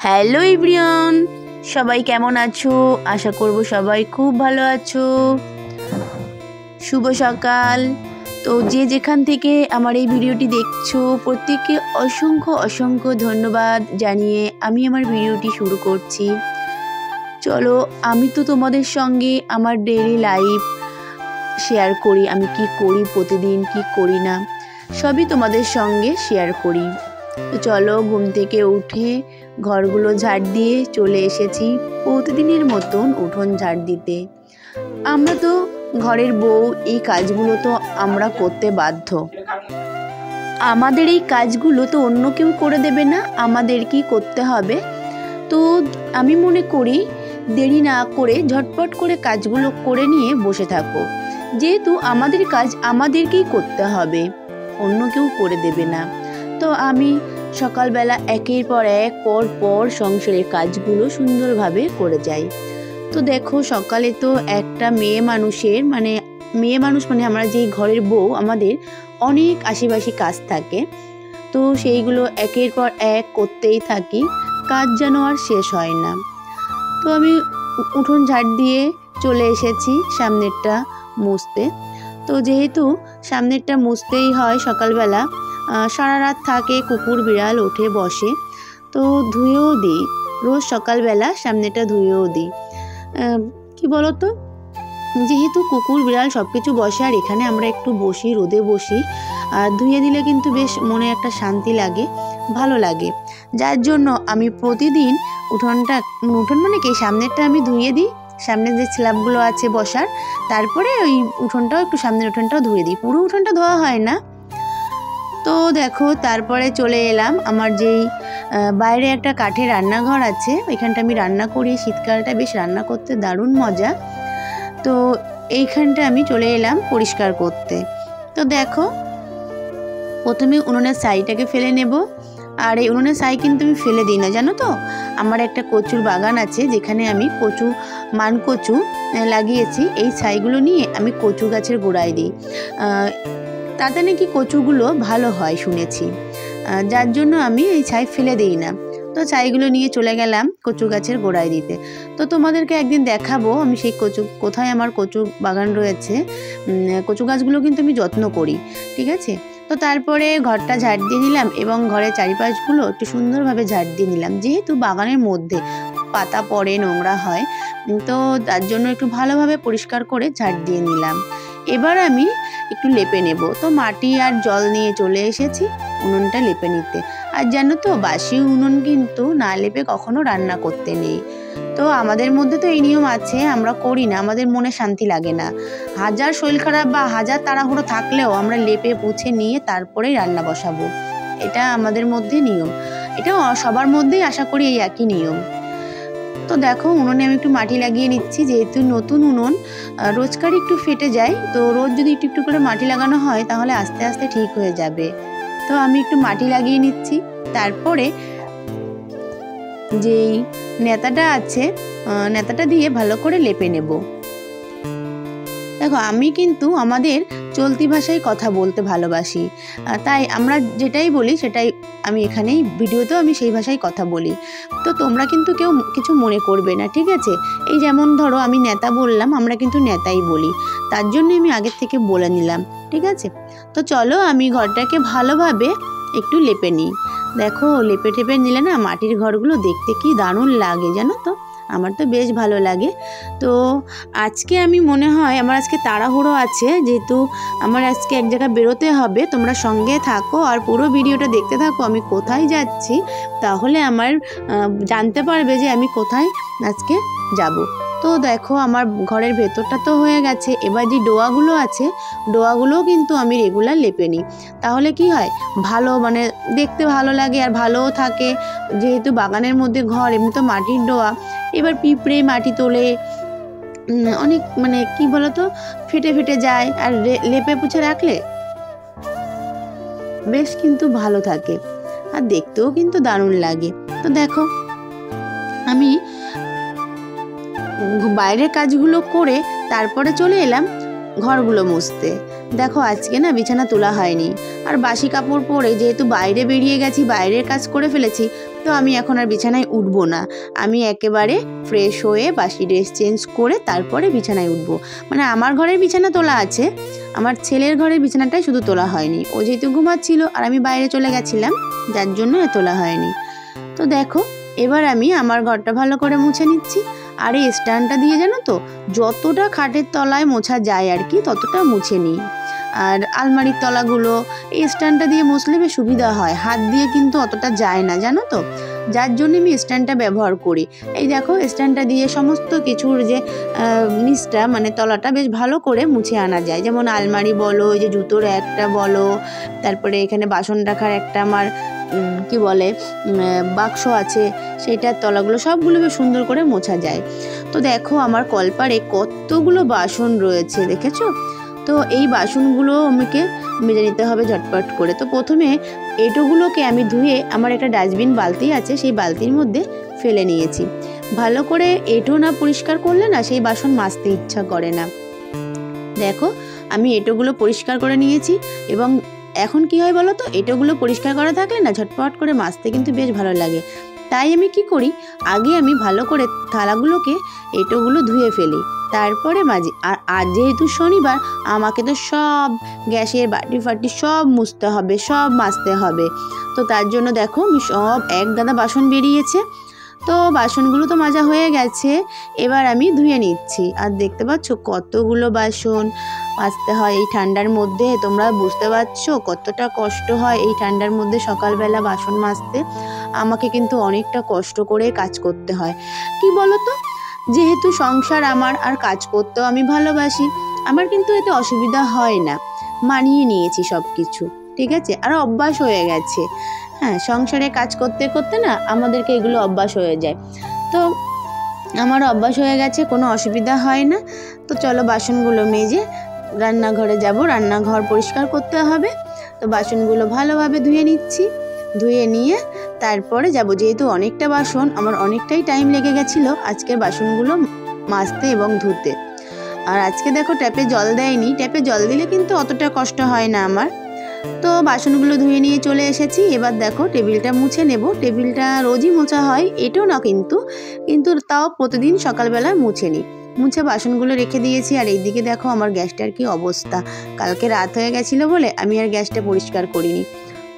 Hello everyone, সবাই কেমন আছো? আশা করব সবাই খুব ভালো আছো। শুভ সকাল। তো যে যেখান থেকে আমার এই ভিডিওটি দেখছো প্রত্যেককে অসংখ্য অসংখ্য ধন্যবাদ জানিয়ে আমি আমার ভিডিওটি শুরু করছি। চলো, আমি তো তোমাদের সঙ্গে আমার ডেইলি লাইফ শেয়ার করি, আমি কি করি প্রতিদিন, কি করি না সবই তোমাদের সঙ্গে শেয়ার করি। তো চলো, ঘুম থেকে উঠে ঘরগুলো ঝাড় দিয়ে চলে এসেছি প্রতিদিনের মতন উঠোন ঝাড় দিতে। আমরা তো ঘরের বউ, এই কাজগুলো তো আমরা করতে বাধ্য। আমাদের এই কাজগুলো তো অন্য কেউ করে দেবে না, আমাদেরকেই করতে হবে। তো আমি মনে করি দেরি না করে ঝটপট করে কাজগুলো করে নিয়ে বসে থাকো, যেহেতু আমাদের কাজ আমাদেরকেই করতে হবে, অন্য কেউ করে দেবে না। তো আমি সকালবেলা একের পর এক পর সংসারের কাজগুলো সুন্দরভাবে করে যাই। তো দেখো, সকালে তো একটা মেয়ে মানুষ মানে আমরা যেই ঘরের বউ, আমাদের অনেক আশেপাশে কাজ থাকে। তো সেইগুলো একের পর এক করতেই থাকি, কাজ যেন আর শেষ হয় না। তো আমি উঠোন ঝাড় দিয়ে চলে এসেছি সামনেরটা মুছতে। তো যেহেতু সামনেরটা মুছতেই হয় সকালবেলা, সারা রাত থাকে, কুকুর বিড়াল উঠে বসে, তো ধুয়েও দিই, রোজ সকালবেলা সামনেটা ধুয়েও দিই। কি বলো তো, যেহেতু কুকুর বিড়াল সব কিছু বসে আর এখানে আমরা একটু বসি, রোদে বসি, ধুয়ে দিলে কিন্তু বেশ মনে একটা শান্তি লাগে, ভালো লাগে। যার জন্য আমি প্রতিদিন উঠোন মানে কি সামনেরটা আমি ধুয়ে দিই, সামনে যে স্ল্যাবগুলো আছে বসার, তারপরে ওই উঠোনটাও একটু, সামনের উঠোনটাও ধুয়ে দিই, পুরো উঠোনটা ধোয়া হয় না। তো দেখো, তারপরে চলে এলাম আমার যেই বাইরে একটা কাঠের রান্নাঘর আছে, ওইখানটা আমি রান্না করি, শীতকালটা বেশ রান্না করতে দারুণ মজা। তো এইখানটা আমি চলে এলাম পরিষ্কার করতে। তো দেখো, প্রথমে উনুনের ছাইটাকে ফেলে নেব। আর এই উনুনের ছাই কিন্তু আমি ফেলে দিই না, জানো তো। আমার একটা কচুর বাগান আছে, যেখানে আমি মানকচু লাগিয়েছি। এই ছাইগুলো নিয়ে আমি কচু গাছের গোড়ায় দিই, তাতে নাকি কচুগুলো ভালো হয় শুনেছি, যার জন্য আমি এই ছাই ফেলে দিই না। তো ছাইগুলো নিয়ে চলে গেলাম কচু গাছের গোড়ায় দিতে। তো তোমাদেরকে একদিন দেখাবো আমি সেই কোথায় আমার কচু বাগান রয়েছে। কচু গাছগুলো কিন্তু আমি যত্ন করি, ঠিক আছে। তো তারপরে ঘরটা ঝাড় দিয়ে নিলাম এবং ঘরের চারিপাশগুলো একটু সুন্দরভাবে ঝাড় দিয়ে নিলাম, যেহেতু বাগানের মধ্যে পাতা পড়ে, নোংরা হয়, তো তার জন্য একটু ভালোভাবে পরিষ্কার করে ঝাড় দিয়ে নিলাম। এবার আমি একটু লেপে নেব। তো মাটি আর জল নিয়ে চলে এসেছি উনুনটা লেপে নিতে। আর জানো তো, বাসি উনুন কিন্তু না লেপে কখনো রান্না করতে নেই। তো আমাদের মধ্যে তো এই নিয়ম আছে, আমরা করি না, আমাদের মনে শান্তি লাগে না। হাজার শরীর খারাপ বা হাজার তাড়াহুড়ো থাকলেও আমরা লেপে পুছে নিয়ে তারপরেই রান্না বসাবো, এটা আমাদের মধ্যে নিয়ম। এটা সবার মধ্যেই আশা করি এই একই নিয়ম। তো দেখো, উনুনে আমি একটু মাটি লাগিয়ে নিচ্ছি, যেহেতু নতুন উনুন, রোজকার একটু ফেটে যায়, তো রোজ যদি একটু একটু করে মাটি লাগানো হয় তাহলে আস্তে আস্তে ঠিক হয়ে যাবে। তো আমি একটু মাটি লাগিয়ে নিচ্ছি, তারপরে যেই নেতাটা আছে, নেতাটা দিয়ে ভালো করে লেপে নেব। দেখো, আমি কিন্তু আমাদের চলতি ভাষায় কথা বলতে ভালোবাসি, তাই আমরা যেটাই বলি সেটাই আমি এখানেই ভিডিওতেও আমি সেই ভাষায় কথা বলি। তো তোমরা কিন্তু কেউ কিছু মনে করবে না, ঠিক আছে। এই যেমন ধরো আমি নেতা বললাম, আমরা কিন্তু নেতাই বলি, তার জন্য আমি আগের থেকে বলে নিলাম, ঠিক আছে। তো চলো, আমি ঘরটাকে ভালোভাবে একটু লেপে নিই। দেখো, লেপে টেপে নিলে না মাটির ঘরগুলো দেখতে কি দারুণ লাগে, জানো তো, আমার তো বেশ ভালো লাগে। তো আজকে আমি মনে হয় আমার আজকে তাড়াহুড়ো আছে, যেহেতু আমার আজকে এক জায়গায় বেরোতে হবে। তোমরা সঙ্গে থাকো আর পুরো ভিডিওটা দেখতে থাকো, আমি কোথায় যাচ্ছি, তাহলে আমার জানতে পারবে যে আমি কোথায় আজকে যাব। তো দেখো, আমার ঘরের ভেতরটা তো হয়ে গেছে, এবার যে ডোয়াগুলো আছে, ডোয়াগুলোও কিন্তু আমি রেগুলার লেপে নিই। তাহলে কি হয়, ভালো মানে দেখতে ভালো লাগে আর ভালোও থাকে। যেহেতু বাগানের মধ্যে ঘর, এমনি তো মাটির ডোয়া, এবার পিঁপড়ে মাটি তোলে, অনেক মানে কি বলতো, ফেটে ফেটে যায়, আর লেপে পুছে রাখলে বেশ কিন্তু ভালো থাকে আর দেখতেও কিন্তু দারুণ লাগে। তো দেখো, আমি বাইরের কাজগুলো করে তারপরে চলে এলাম ঘরগুলো মুছতে। দেখো, আজকে না বিছানা তোলা হয়নি, আর বাসি কাপড় পরে যেহেতু বাইরে বেরিয়ে গেছি, বাইরের কাজ করে ফেলেছি, তো আমি এখন আর বিছানায় উঠবো না, আমি একেবারে ফ্রেশ হয়ে বাসি ড্রেস চেঞ্জ করে তারপরে বিছানায় উঠবো। মানে আমার ঘরের বিছানা তোলা আছে, আমার ছেলের ঘরের বিছানাটাই শুধু তোলা হয়নি। ও যেহেতু ঘুমাচ্ছিল আর আমি বাইরে চলে গেছিলাম, যার জন্য তোলা হয়নি। তো দেখো এবার আমি আমার ঘরটা ভালো করে মুছে নিচ্ছি। আর এই স্ট্যান্ডটা দিয়ে জানো তো, যতটা খাটের তলায় মোছা যায় আর কি ততটা মুছে নিই। আর আলমারির তলাগুলো এই স্ট্যান্ডটা দিয়ে মুছলে বেশ সুবিধা হয়, হাত দিয়ে কিন্তু অতটা যায় না জানো তো, যার জন্য আমি স্ট্যান্ডটা ব্যবহার করি। এই দেখো স্ট্যান্ডটা দিয়ে সমস্ত কিছুর যে নিচটা মানে তলাটা বেশ ভালো করে মুছে আনা যায়। যেমন আলমারি বলো, এই যে জুতোর একটা বলো, তারপরে এখানে বাসন রাখার একটা আমার কি বলে বাক্স আছে, সেইটার তলাগুলো সবগুলো বেশ সুন্দর করে মোছা যায়। তো দেখো আমার কলপারে কতগুলো বাসন রয়েছে দেখেছো। তো এই বাসনগুলো আমাকে মেজে নিতে হবে ঝটপট করে। তো প্রথমে এঁটোগুলোকে আমি ধুয়ে আমার একটা ডাস্টবিন বালতি আছে, সেই বালতির মধ্যে ফেলে নিয়েছি। ভালো করে এঁটো না পরিষ্কার করলে না সেই বাসন মাজতে ইচ্ছা করে না। দেখো আমি এঁটোগুলো পরিষ্কার করে নিয়েছি, এবং এখন কি হয় বলো তো, এঁটোগুলো পরিষ্কার করা থাকলে না ঝটপট করে মাজতে কিন্তু বেশ ভালো লাগে। তাই আমি কি করি, আগে আমি ভালো করে থালাগুলোকে এঁটোগুলো ধুয়ে ফেলি, তারপরে মাজি। আর আজ যেহেতু শনিবার, আমাকে তো সব গ্যাসের বাটি ফাটি সব মুছতে হবে, সব মাজতে হবে। তো তার জন্য দেখো আমি সব এক গাদা বাসন বেরিয়েছে। তো বাসনগুলো তো মাজা হয়ে গেছে, এবার আমি ধুয়ে নিচ্ছি। আর দেখতে পাচ্ছ কতগুলো বাসন মাজতে হয় এই ঠান্ডার মধ্যে। তোমরা বুঝতে পারছো কতটা কষ্ট হয় এই ঠান্ডার মধ্যে সকালবেলা বাসন মাজতে। আমাকে কিন্তু অনেকটা কষ্ট করে কাজ করতে হয়। কি বলো তো, যেহেতু সংসার আমার আর কাজ করতেও আমি ভালোবাসি, আমার কিন্তু এতে অসুবিধা হয় না, মানিয়ে নিয়েছি সব কিছু, ঠিক আছে। আর অভ্যাস হয়ে গেছে। হ্যাঁ, সংসারে কাজ করতে করতে না আমাদেরকে এগুলো অভ্যাস হয়ে যায়। তো আমার অভ্যাস হয়ে গেছে, কোনো অসুবিধা হয় না। তো চলো বাসনগুলো মেজে রান্নাঘরে যাব, রান্নাঘর পরিষ্কার করতে হবে। তো বাসনগুলো ভালোভাবে ধুয়ে নিচ্ছি, ধুয়ে নিয়ে তারপরে যাব। যেহেতু অনেকটা বাসন, আমার অনেকটাই টাইম লেগে গেছিলো আজকের বাসনগুলো মাজতে এবং ধুতে। আর আজকে দেখো ট্যাপে জল দেয়নি, ট্যাপে জল দিলে কিন্তু অতটা কষ্ট হয় না আমার। তো বাসনগুলো ধুয়ে নিয়ে চলে এসেছি। এবার দেখো টেবিলটা মুছে নেব। টেবিলটা রোজই মোছা হয় এটাও না, কিন্তু তাও প্রতিদিন সকালবেলা মুছে নিই। মুছে বাসনগুলো রেখে দিয়েছি। আর এইদিকে দেখো আমার গ্যাসটার কি অবস্থা, কালকে রাত হয়ে গেছিলো বলে আমি আর গ্যাসটা পরিষ্কার করিনি।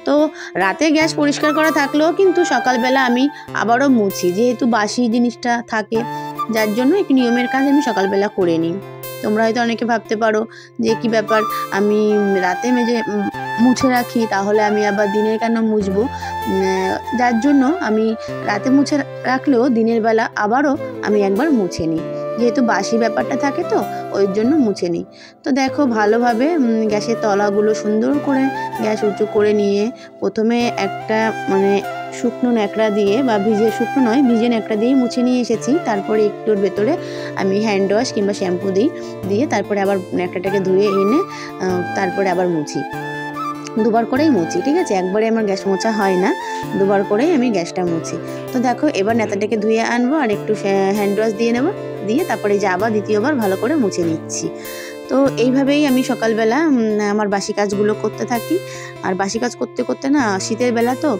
তো রাতে গ্যাস পরিষ্কার করা থাকলেও কিন্তু সকালবেলা আমি আবারও মুছি, যেহেতু বাসি জিনিসটা থাকে, যার জন্য একটু নিয়মের কাজ আমি সকালবেলা করে নিই। তোমরা হয়তো অনেকে ভাবতে পারো যে কি ব্যাপার, আমি রাতে মুছে রাখি, তাহলে আমি আবার দিনের কেন মুছবো। যার জন্য আমি রাতে মুছে রাখলেও দিনের বেলা আবারও আমি একবার মুছে নিই, যেহেতু বাসি ব্যাপারটা থাকে তো ওই জন্য মুছে নিই। তো দেখো ভালোভাবে গ্যাসের তলাগুলো সুন্দর করে গ্যাস উঁচু করে নিয়ে প্রথমে একটা শুকনো ন্যাকড়া দিয়ে, বা শুকনো নয় ভিজে ন্যাকড়া দিয়ে মুছে নিয়ে এসেছি। তারপরে একটুর ভেতরে আমি হ্যান্ড ওয়াশ কিংবা শ্যাম্পু দিয়ে তারপরে আবার ন্যাকড়াটাকে ধুয়ে এনে তারপরে আবার মুছি। দুবার করেই মুছি, ঠিক আছে, একবারে আমার গ্যাস মোছা হয় না, দুবার করেই আমি গ্যাসটা মুছি। তো দেখো এবার নেতাটাকে ধুয়ে আনবো আর একটু হ্যান্ড ওয়াশ দিয়ে নেবো, দিয়ে তারপরে যে আবার দ্বিতীয়বার ভালো করে মুছে নিচ্ছি। তো এইভাবেই আমি সকালবেলা আমার বাসি কাজগুলো করতে থাকি। আর বাসি কাজ করতে করতে না শীতের বেলা তো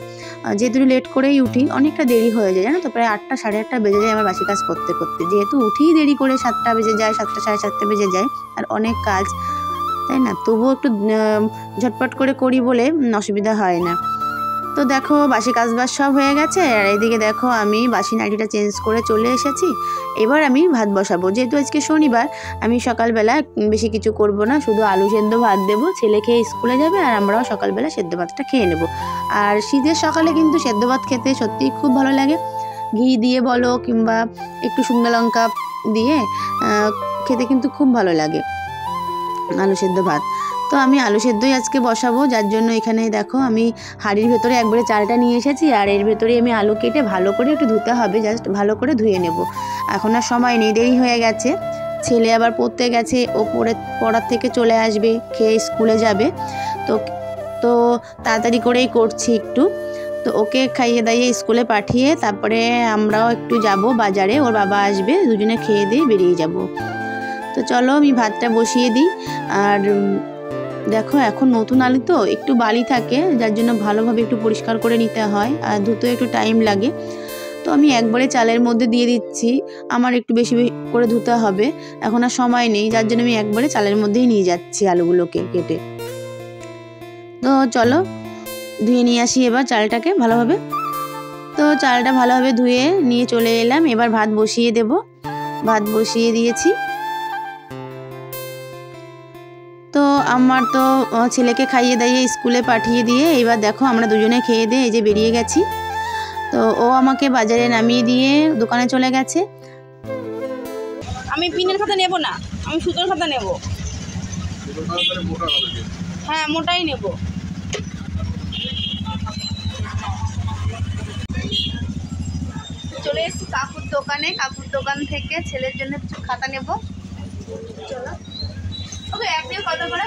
যেহেতু লেট করেই উঠি, অনেকটা দেরি হয়ে যায় জানো তো, প্রায় 8টা সাড়ে 8টা বেজে যায় আমার বাসি কাজ করতে করতে। যেহেতু উঠি দেরি করে 7টা বেজে যায়, 7টা সাড়ে 7টা বেজে যায়, আর অনেক কাজ, তাই না, তবুও একটু ঝটপট করে করি বলে অসুবিধা হয় না। তো দেখো বাসি কাজবাজ সব হয়ে গেছে। আর এইদিকে দেখো আমি বাসি নাইটিটা চেঞ্জ করে চলে এসেছি। এবার আমি ভাত বসাবো। যেহেতু আজকে শনিবার, আমি সকালবেলা বেশি কিছু করব না, শুধু আলু সেদ্ধ ভাত দেবো, ছেলে খেয়ে স্কুলে যাবে আর আমরাও সকালবেলা সেদ্ধ ভাতটা খেয়ে নেব। আর শীতের সকালে কিন্তু সেদ্ধ ভাত খেতে সত্যিই খুব ভালো লাগে, ঘি দিয়ে বলো কিংবা একটু শুকনো লঙ্কা দিয়ে খেতে কিন্তু খুব ভালো লাগে আলু সেদ্ধ ভাত। তো আমি আলু সেদ্ধই আজকে বসাবো, যার জন্য এখানে দেখো আমি হাঁড়ির ভেতরে একবারে চালটা নিয়ে এসেছি। আর এর ভেতরে আমি আলু কেটে ভালো করে একটু ধুতে হবে, জাস্ট ভালো করে ধুয়ে নেব। এখন আর সময় নেই, দেরি হয়ে গেছে। ছেলে আবার পড়তে গেছে, ও পড়ার থেকে চলে আসবে, খেয়ে স্কুলে যাবে। তো তাড়াতাড়ি করেই করছি একটু। তো ওকে খাইয়ে দাইয়ে স্কুলে পাঠিয়ে তারপরে আমরাও একটু যাব বাজারে, ওর বাবা আসবে, দুজনে খেয়ে দিয়ে বেরিয়ে যাব। তো চলো আমি ভাতটা বসিয়ে দিই। আর দেখো এখন নতুন আলু তো একটু বালি থাকে, যার জন্য ভালোভাবে একটু পরিষ্কার করে নিতে হয় আর ধুতে একটু টাইম লাগে। তো আমি একবারে চালের মধ্যে দিয়ে দিচ্ছি, আমার একটু বেশি করে ধুতে হবে, এখন আর সময় নেই, যার জন্য আমি একবারে চালের মধ্যেই নিয়ে যাচ্ছি আলুগুলোকে কেটে। তো চলো ধুয়ে নিয়ে আসি এবার চালটাকে ভালোভাবে। তো চালটা ভালোভাবে ধুয়ে নিয়ে চলে এলাম, এবার ভাত বসিয়ে দেব। ভাত বসিয়ে দিয়েছি। তো আমার তো ছেলেকে খাইয়ে দাইয়ে স্কুলে পাঠিয়ে দিয়ে এবার দেখো আমরা দুজনে খেয়ে দিয়ে এই যে বেরিয়ে গেছি। তো ও আমাকে বাজারে নামিয়ে দিয়ে দোকানে চলে গেছে। আমি পিনের খাতা নেব না, আমি সুতোর খাতা নেব। হ্যাঁ মোটাই নেব। চলে এসেছি কাকুর দোকানে, কাকুর দোকান থেকে ছেলের জন্য কিছু খাতা নেব। চলো ওকে একদিন কত করে?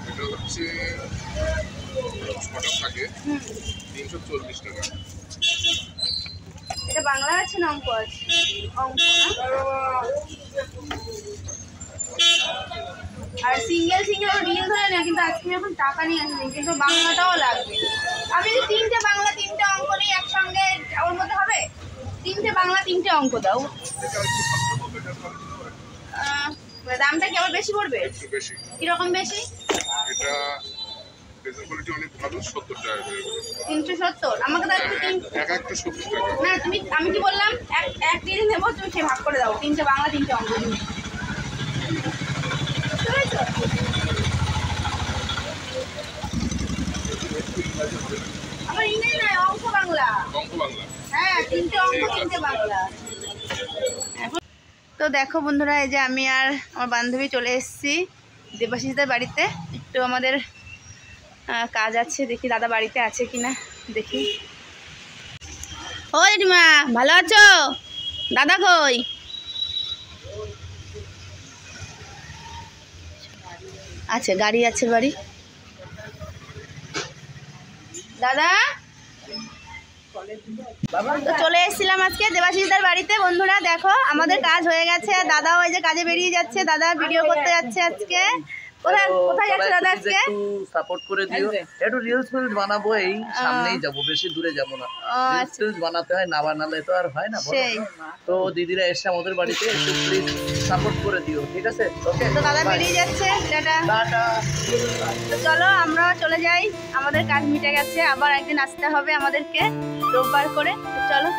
এটা হচ্ছে 6টা থাকে 340 টাকা। এটা বাংলা আছে না অঙ্ক আছে? অঙ্ক না, আর সিঙ্গেল সিঙ্গেল রিল ধরে না, কিন্তু আজকে এখন টাকা নিয়ে আসেনি, কিন্তু বাংলাটাও লাগবে। আমি যদি 3টে বাংলা 3টে অঙ্ক নিই একসঙ্গে, ওর মধ্যে হবে? 3টে বাংলা 3টে অঙ্ক দাও। দামটা কি আবার বেশি পড়বে? একটু বেশি। কিরকম বেশি? এটা পেজের কোয়ালিটি অনেক ভালো, 70 টাকা করে। 370? আমাকে দাও একটু। এক একটা 70 টাকা। না আমি কি বললাম, এক দিন নেবো, তুমি সে ভাগ করে দাও, 3টে বাংলা 3টে অঙ্ক দিন। আমার ইংরেজি নয়, অঙ্ক বাংলা। অঙ্ক বাংলা। হ্যাঁ 3টে অঙ্ক 3টে বাংলা। তো দেখো বন্ধুরা, এই যে আমি আর আমার বান্ধবী চলে এসেছি দেবাশিসদের বাড়িতে। একটু আমাদের কাজ আছে, দেখি দাদা বাড়িতে আছে কিনা দেখি। ও জেঠিমা ভালো আছো? দাদা কই? আচ্ছা গাড়ি আছে বাড়ি। দাদা তো চলে এসেছিলাম আজকে দেবাশিসদের বাড়িতে। বন্ধুরা দেখো আমাদের কাজ হয়ে গেছে, দাদাও ওই যে কাজে বেরিয়ে যাচ্ছে, দাদা ভিডিও করতে যাচ্ছে আজকে। কোথায় যাচ্ছে দাদা আজকে? একটু সাপোর্ট করে দিও, একটু রিলস ফিলস বানাবো, এই সামনেই যাব, বেশি দূরে যাব না। রিলস ফিলস বানাতে হয়, না বানালে তো আর হয় না। তো দিদিরা এসে আমাদের বাড়িতে একটু প্লিজ সাপোর্ট করে দিও, ঠিক আছে? ওকে তো দাদা বেরিয়ে যাচ্ছে, টাটা। টাটা। তো চলো আমরা চলে যাই, আমাদের কাজ মিটে গেছে, আবার একদিন আসতে হবে আমাদেরকে রোববার করে। চলো।